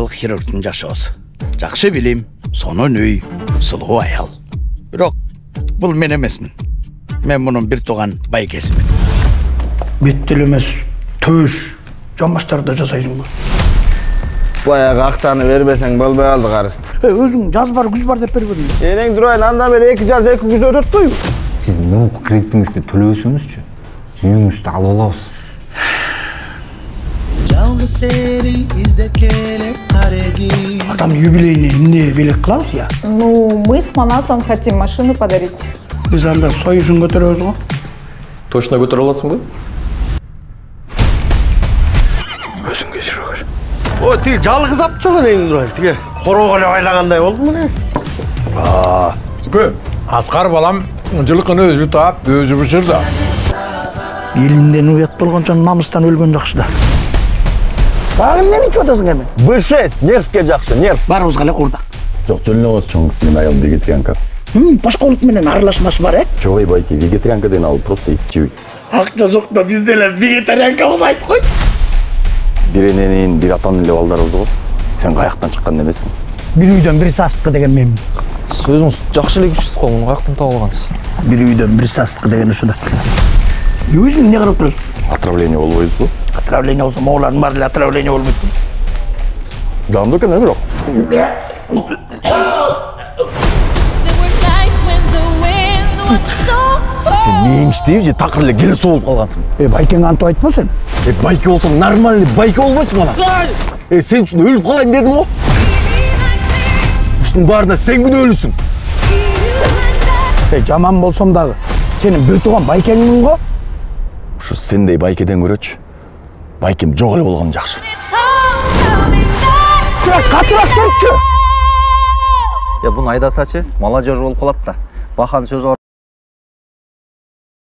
пластикалык хирургтун жашоосу. Жакшы билим, сонун үй, сулуу аял. Бирок бул мен эмесмин. Мен мунун бир тууган байкесимин. Беттел эмес, төш, жамбаштарды жасайсың ба? Баягы актаны бербесең болбой калды карыст. Өзүң жаз бар, күз бар деп бербедиң. Энең турайын, андан бери 2 жаз 2 күз өтөт койбу? Сиз муңку кредитиңизди төлөбөсөңүзчү, үйүңүздү алып алабыз. Атам юбилейне эмне белек кылабыз я? Ну, мы с Манасом хотим машину подарить. Биз анда союшун көтөрөбүз го. Точно көтөрө аласың ба? Өзүң кечирүүгө. О, тиги жалгыз аптырган эң турайын, тиги короого эле байлагандай болду муну. Аскар балам жылкыны өзү таап, өзү бышырда. Элинден уят болгончо намыстан өлгөн жакшы да. Багы эмне ичип атасың эми? B6 нервке жакшы, нерв. Барыбызга эле курдак. Жок, жөнөңүз чоңуз, мен аялым вегетарианка. Башка улут менен аралашмасы бар, Чогой байки, вегетарианкаден ал просто ит жебейт. Акча жок да биз деле вегетарианкабыз айтып койчу. Бир эненин, бир атанын эле балдарыбыз го. Сен каяктан чыккан эмесиң? Бир үйдөн бир састыкы деген менмин. Сөзүңүз жакшы эле күчсүз го, муну каяктан таап алгансыз? Бир үйдөн бир састыкы деген ушуда. Өзүң эмне карап турасың? Отравление болбойбузбу? Отравление болсо, моулардын баары эле отравление болбойт. Жагымдуу экен, бирок. Сен меңиштейби же такыр эле келе болуп калгансың? Байкең антып айтпа сен. Байке болсоң нормальный байке болбойсуң ана. Сен үчүн өлүп калайын дедим го. Ушунун баарына сен күнөөлүсүң. Жаман болсом дагы сенин бир тууган байкеңмин го. Ушу сендей байкеден көрөчү. Байкем жок эле болгон жакшы. Катырак кетчү. Буну айдасачы, молодежь болуп калат да. Бахан сөзү